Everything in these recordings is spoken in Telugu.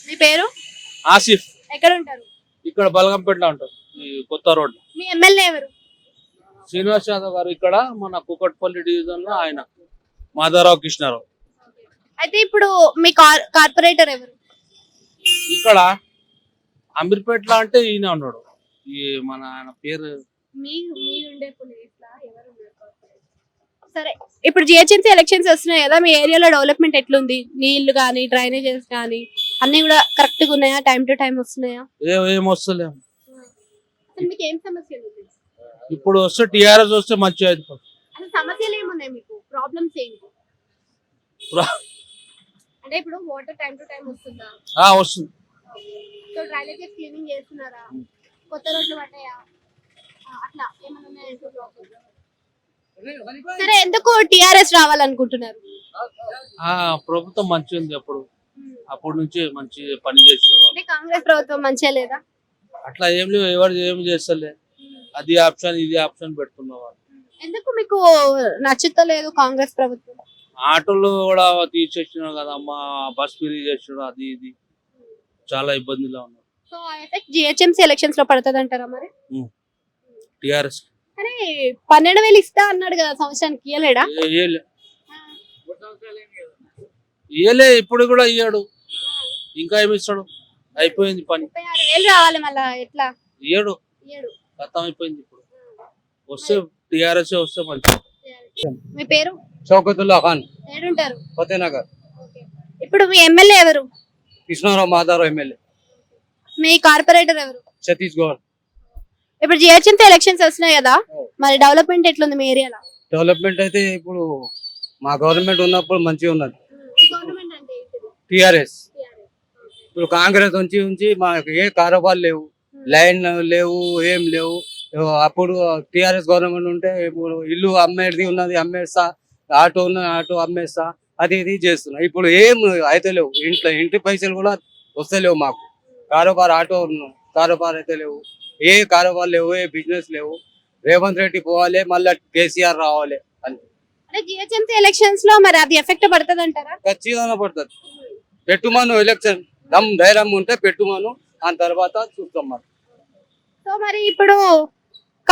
మీ పేరు? ఆసిఫ్. ఎక్కడ ఉంటారు? ఇక్కడ బలగంపేటలో ఉంటారు, ఈ కొత్త రోడ్. మీ ఎమ్మెల్యే ఎవరు? శ్రీనివాస్ యాదవ్ గారు ఇక్కడ మన కూకట్పల్లి డివిజన్ లో ఆయన మాధవరావు కృష్ణారావు. అయితే ఇప్పుడు మీ కార్పొరేటర్ ఎవరు? ఇక్కడ అమీర్పేటలో అంటే ఈయన ఉన్నాడు, ఈ మన ఆయన పేరు మీరుండే ప్లేస్ లా ఎవరు ఉన్నారు కార్పొరేటర్? సరే, ఇప్పుడు జిహెచ్ఎంసీ ఎలక్షన్స్ వస్తున్నాయి కదా, మీ ఏరియాలో డెవలప్మెంట్ ఎట్లుంది? నీళ్లు కానీ డ్రైనేజెస్ కానీ అన్ని కూడా కరెక్ట్ గా ఉన్నాయా? టైం టు టైం వస్తున్నాయా? ఏం వస్తలేము. అసలు మీకు ఏం సమస్యలు ఉంది? ఇప్పుడు వస్తే టీఆర్ఎస్ వస్తే మంచిగా అయిపోతుంది. అసలు సమస్యలు ఏమున్నాయి మీకు? ప్రాబ్లమ్స్ ఏంటి? అంటే ఇప్పుడు వాటర్ టైం టు టైం వస్తుందా? వస్తుంది. సో డ్రైనేజెస్ క్లీనింగ్ చేస్తున్నారా? కొత్త రోడ్లు పడ్డాయా? అట్లా ఏమైనా ఉన్నాయంటే సరే, ఎందుకు టిఆర్ఎస్ రావాలనుకుంటున్నారు? ప్రభుత్వం మంచిగా ఉంది, అప్పుడు నుంచి మంచి పని చేస్తారు. అంటే కాంగ్రెస్ ప్రభుత్వం మంచిగా లేదా? అట్లా ఏం లేవు, ఎవరు ఏం చేస్తలే, అది ఆప్షన్ ఇది ఆప్షన్ పెడుతున్నారు. ఎందుకు మీకు నచ్చుతలేదు కాంగ్రెస్ ప్రభుత్వం? ఆటోలు కూడా తీసేసినారు కదా అమ్మా, బస్ ఫ్రీ చేసినారు, అది ఇది చాలా ఇబ్బందిలో ఉన్నారు. సో ఆ ఎఫెక్ట్ జిహెచ్ఎంసీ ఎలక్షన్స్ లో పడుతుంది అంటారా మరి? టిఆర్ఎస్ అరే 12,000 ఇస్తా అన్నాడు కదా సంవత్సరానికి, ఇయ్యలేడా? ఇయ్యలే, ఇప్పుడు కూడా ఇయ్యాడు, ఇంకా ఏమి ఇస్తాడు? అయిపోయింది పని. 36,000 రావాలి మళ్ళా, ఎట్లా? ఇయ్యాడు, ఖతం అయిపోయింది. ఇప్పుడు వస్తే టిఆర్ఎస్ వస్తే మంచిది. మీ పేరు? షౌకతుల్లా ఖాన్. ఏడుంటారు? ఫతేనగర్. ఇప్పుడు మీ ఎమ్మెల్యే ఎవరు? కృష్ణారావు మాధవరావు ఎమ్మెల్యే. మీ కార్పొరేటర్ ఎవరు? సతీష్ గౌడ్. ఇప్పుడు జిహెచ్ఎంసీ ఎలక్షన్స్ వస్తున్నాయి కదా, మరి డెవలప్మెంట్ ఎట్లుంది మీ ఏరియాలో? డెవలప్మెంట్ అయితే ఇప్పుడు మా గవర్నమెంట్ ఉన్నప్పుడు మంచిగా ఉన్నది. టిఆర్ఎస్. ఇప్పుడు కాంగ్రెస్ ఉంచి మాకు ఏ కారోబార్ లేవు, లైన్ లేవు, ఏం లేవు. అప్పుడు టిఆర్ఎస్ గవర్నమెంట్ ఉంటే ఇప్పుడు ఇల్లు అమ్మేది ఉన్నది, అమ్మేస్తా, ఆటో ఉన్నది, ఆటో అమ్మేస్తా, అది ఇది చేస్తున్నా. ఇప్పుడు ఏం అయితే లేవు, ఇంటి పైసలు కూడా వస్తలేవు మాకు. కారోబార్ ఆటో కారోబార్ అయితే లేవు, ఏ కారోబార్ లేవు, ఏ బిజినెస్ లేవు. రేవంత్ రెడ్డి పోవాలి, మళ్ళీ కేసీఆర్ రావాలి అంతే. జిహెచ్ఎంసీ ఎలక్షన్స్ లో మరి అది ఎఫెక్ట్ పడుతుంది అంటారా? ఖచ్చితంగా పడుతుంది. పెట్టుమాను ఎలక్షన్ ధైర్యం ఉంటే పెట్టుమాను, ఆ తర్వాత చూస్తాం. మరి సో మరి ఇప్పుడు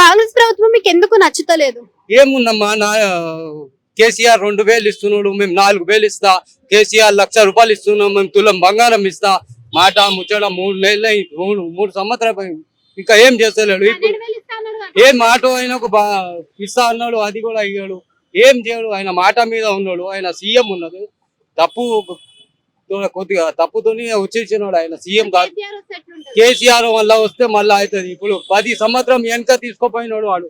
కాంగ్రెస్ ప్రభుత్వం మీకు ఎందుకు నచ్చుతలేదు? ఏముందమ్మా, కేసీఆర్ 2,000 ఇస్తున్నాడు, మేము 4,000 ఇస్తా. కేసీఆర్ 1,00,000 రూపాయలు ఇస్తున్నాం, మేము తులం బంగారం ఇస్తా. మాట ముచ్చట 3 నెలలు 3 సంవత్సరాలు ఇంకా ఏం చేస్తలేడు. ఇప్పుడు ఏం ఆటో అయినా ఇస్తా అన్నాడు, అది కూడా అయ్యాడు. ఏం చేయడు, ఆయన మాట మీద ఉన్నాడు. ఆయన సీఎం ఉన్నది, కొద్దిగా తప్పుతోనే వచ్చేసినాడు. ఆయన సీఎం కాదు. కేసీఆర్ వల్ల వస్తే మళ్ళీ అవుతుంది. ఇప్పుడు 10 సంవత్సరం వెనక తీసుకోపోయినాడు, వాడు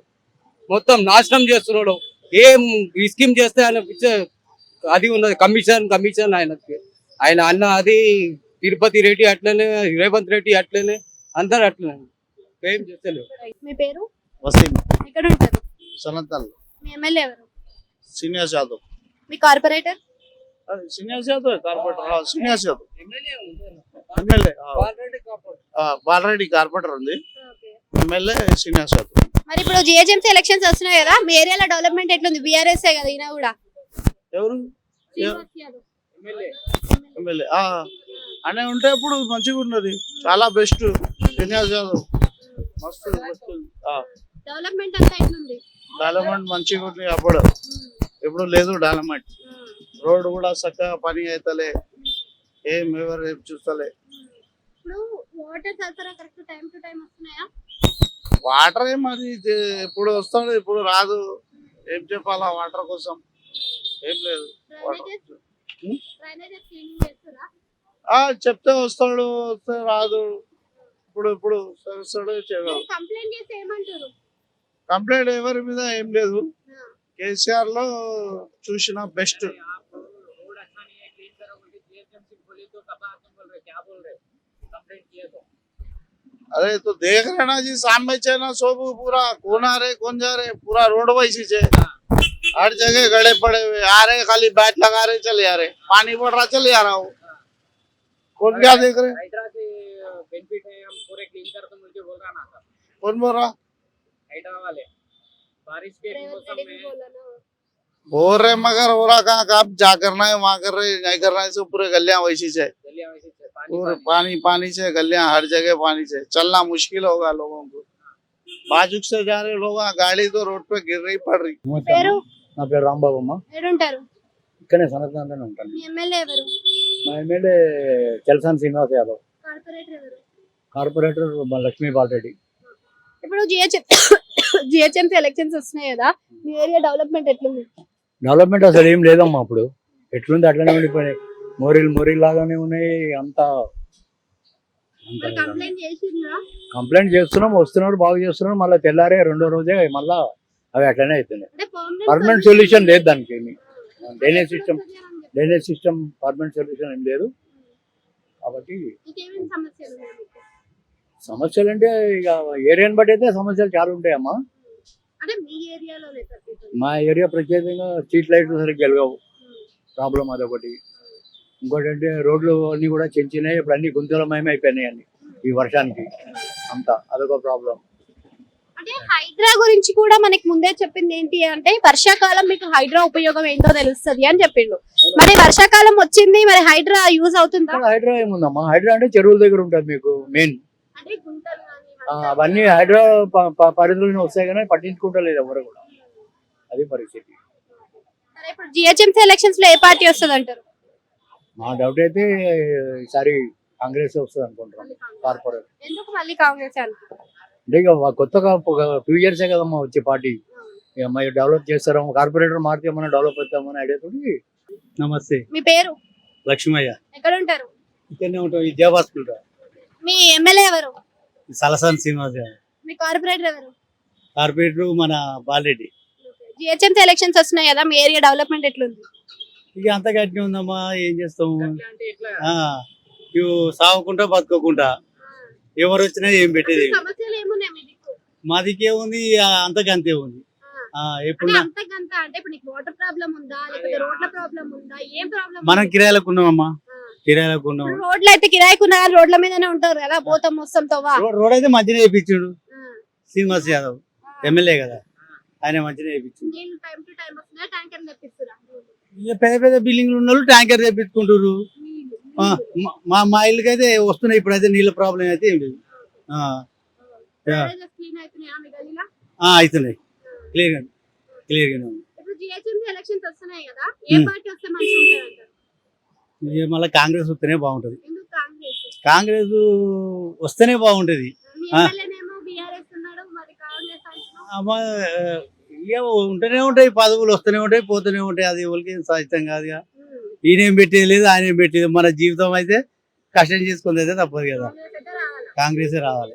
మొత్తం నాశనం చేస్తున్నాడు. ఏం స్కీమ్ చేస్తే ఆయన అది ఉన్నది, కమిషన్ ఆయన అన్న అది. తిరుపతి రెడ్డి అట్లనే, రేవంత్ రెడ్డి అట్లనే, అందరు అట్లనే, ఏం చేస్తలేవు. మీ పేరు? వసీం. ఎక్కడ ఉంటారు? సనతల్. మీ ఎమ్మెల్యే ఎవరు? శ్రీనివాస్ యాదవ్. మీ corporator? Srinivas Yadav corporator. Srinivas Yadav MLA. Balareddy corporator ఉంది, ఎమ్మెల్యే శ్రీనివాస్ యాదవ్. మరి ఇప్పుడు జిహెచ్ఎంసీ ఎలక్షన్స్ వస్తున్నాయి కదా, మీ ఏరియాలో డెవలప్మెంట్ ఎట్లుంది? బీఆర్ఎస్ కదా ఈయన కూడా. ఎవరు? ఎమ్మెల్యే అనే ఉంటే ఇప్పుడు మంచిగా ఉన్నది, చాలా బెస్ట్. శ్రీనివాస్ యాదవ్ మస్తు డెవలప్మెంట్ అంతా ఎట్లుంది? డెవలప్మెంట్ మంచిగా ఉంది. అప్పుడు ఇప్పుడు లేదు డెవలప్మెంట్. రోడ్డు కూడా చక్కగా పని అవుతలే, ఏం ఎవరు ఏం చూస్తలే. ఇప్పుడు వాటర్ సరఫరా కరెక్ట్ టైం టు టైం వస్తున్నాయా? వాటర్ మరి ఇప్పుడు వస్తాడు, ఇప్పుడు రాదు. ఏం చెప్పాలా వాటర్ కోసం? ఏం లేదు. చెప్తే వస్తాడు, వస్తే రాదు. ఇప్పుడు వస్తాడు. కంప్లైంట్ ఎవరి మీద ఏం లేదు. కేసీఆర్ లో చూసిన బెస్ట్. अरे तो देख रहे ना जी, सामने ना सब पूरा कौन आ रहे कौन जा रहे, पूरा रोड वैसी है, हर जगह गड़े पड़े हुए आ रहे, खाली बैट लगा रहे चले आ रहे, पानी पड़ रहा चले आ रहा हो। कौन क्या देख रहे? बेनिफिट है, हम पूरे क्लीन कर, तो मुझे बोल रहा ना था। कौन बोल रहा? हाइड्रा वाले बारिश के मौसम में बोल रहे, मगर हो रहा कहाँ? आप जा करना है वहाँ कर रहे, नहीं करना है, सब पूरे गलियां वैसी है। पूरे पानी पानी से गलियां हर जगह पानी से चलना मुश्किल होगा लोगों को बाजुक से जा रहे लोग गाड़ी तो रोड पे गिर रही पड़ रही పేరు నా పేరు రాంబాబు అమ్మ ఏడుంటారు? ఇక్కడనే సనత్నంలోనే ఉంటాను. మీ ఎమ్మెల్యే ఎవరు? మా ఎమ్మెల్యే చలసాని శ్రీనివాస్ యాదవ్, కార్పొరేటర్ ఎవరు? కార్పొరేటర్ లక్ష్మీ బాలరెడ్డి. ఇప్పుడు జిహెచ్ఎంసీ ఎలక్షన్స్ వస్తున్నాయి కదా, మీ ఏరియా డెవలప్మెంట్ ఎట్లుంది? డెవలప్మెంట్ అసలు ఏం లేదమ్మా, అప్పుడు ఎట్లుంది అట్లనే ఉండిపోయినాయి, మోరీలు లాగానే ఉన్నాయి. అంతా మరి కంప్లైంట్ చేసిండ్రా? కంప్లైంట్ చేస్తున్నాం, వస్తున్నారు, బాగు చేస్తున్నారు. మళ్ళీ తెల్లారే రెండో రోజే మళ్ళా అవి అట్లనే అవుతున్నాయి. అంటే పర్మనెంట్ సొల్యూషన్ లేదు దానికి. ఏమి డ్రైనేజ్ సిస్టమ్ పర్మనెంట్ సొల్యూషన్ ఏం లేదు. కాబట్టి ఇంకేమేం సమస్యలు ఉన్నాయి మీకు? సమస్యలు అంటే ఇక ఏరియాని బట్టి అయితే సమస్యలు చాలా ఉంటాయమ్మా. అంటే మీ ఏరియాలో మా ఏరియా ప్రత్యేకంగా స్ట్రీట్ లైట్లు సరిగ్గా వెలగవు, ప్రాబ్లం అదొకటి. ఇంకోటి అంటే రోడ్లు అన్ని కూడా చిన్నచిన్నాయి, ఇప్పుడు అన్ని గుంతలమయమే అయిపోయినాయి అన్ని ఈ వర్షానికి, అంతా అదొక ప్రాబ్లం. అంటే హైడ్రా గురించి కూడా మనకి ముందే చెప్పింది ఏంటి అంటే వర్షాకాలం మీకు హైడ్రా ఉపయోగం ఏంటో తెలుస్తుంది అని చెప్పిండు. మరి వర్షాకాలం వచ్చింది, మరి హైడ్రా యూజ్ అవుతుందా? హైడ్రా ఏముందమ్మా, హైడ్రా అంటే చెరువుల దగ్గర ఉంటుంది మీకు మెయిన్. అంటే గుంటలు కానీ అవన్నీ హైడ్రా పరిధిలోనే వస్తాయి కానీ పట్టించుకుంటలేదు ఎవరు కూడా, అది పరిస్థితి. సరే, ఇప్పుడు జిహెచ్ఎంసీ ఎలక్షన్స్ లో ఏ పార్టీ వస్తుంది అంటారు? మా డౌట్ అయితే ఈసారి కాంగ్రెస్ వస్తుంది అనుకుంటున్నాం, కార్పొరేట్. ఎందుకు మళ్ళీ కాంగ్రెస్ అంటారు? అంటే ఇక కొత్తగా ఒక 2 years కదమ్మా వచ్చే పార్టీ, ఇక మరి డెవలప్ చేస్తారేమో, కార్పొరేటర్ మారితే మనం డెవలప్ అవుతామని ఐడియా తోటి. నమస్తే, మీ పేరు? లక్ష్మయ్య. ఎక్కడ ఉంటారు? ఇక్కడనే ఉంటాం, ఈ దేవాస్పేట. మీ ఎమ్మెల్యే ఎవరు? సలసాని శ్రీనివాస్, మీ కార్పొరేటర్ ఎవరు? కార్పొరేటర్ మన బాలరెడ్డి. జిహెచ్ఎంసీ ఎలక్షన్స్ వస్తున్నాయి కదా, మీ ఏరియా డెవలప్మెంట్ ఎట్లుంది? ఇక అంత గట్టి ఉందమ్మా, ఏం చేస్తాము. ఇవి సాగుకుంటా బతుకోకుండా ఎవరు వచ్చినా ఏం పెట్టేది. సమస్యలు ఏమున్నాయి మీ దిక్కు? మా దిక్కే ఉంది, అంతకంతే ఉంది. ఎప్పుడు అంటే అంతకంత అంటే ఇప్పుడు నీకు వాటర్ ప్రాబ్లం ఉందా, లేకపోతే రోడ్ల ప్రాబ్లం ఉందా, ఏం ప్రాబ్లం? మనం కిరాయిలకు ఉన్నామమ్మా, కిరాయిలకు ఉన్నాం. రోడ్లు అయితే కిరాయికున్నా కానీ రోడ్ల మీదనే ఉంటారు కదా, పోతాం మొత్తం తవ్వా. రోడ్ అయితే మంచిగా వేయించాడు శ్రీనివాస్ యాదవ్, ఎమ్మెల్యే కదా, ఆయన మంచిగా వేయించాడు. నీళ్ళు టైం టు టైం వస్తున్నాయి, ట్యాంకర్ తెప్పిస్తురా? ఇక పెద్ద పెద్ద బిల్డింగ్లు ఉన్న వాళ్ళు ట్యాంకర్ తెప్పించుకుంటారు. మా ఇల్లుకి అయితే వస్తున్నాయి, ఇప్పుడు అయితే నీళ్ళ ప్రాబ్లం అయితే ఏం లేదు. అవుతున్నాయి, క్లియర్గా ఉంది. ఇప్పుడు జిహెచ్ఎంసీ ఎలక్షన్స్ వస్తున్నాయి కదా, ఏ పార్టీ వస్తే మంచిగా ఉంటుంది అంటారు? మళ్ళీ కాంగ్రెస్ వస్తేనే బాగుంటది. ఎందుకు కాంగ్రెస్? కాంగ్రెస్ వస్తేనే బాగుంటది. మీ ఎమ్మెల్యేనేమో బీఆర్ఎస్ ఉన్నాడు, మరి కాంగ్రెస్ అంటున్నావు. ఇక ఉంటూనే ఉంటాయి, పదవులు వస్తూనే ఉంటాయి, పోతూనే ఉంటాయి. అది ఎవరికి సహితం కాదు. ఈయనేం పెట్టేది లేదు, ఆయన ఏం పెట్టేది. మన జీవితం అయితే కష్టం చేసుకుంది అయితే తప్పదు కదా, కాంగ్రెసే రావాలి.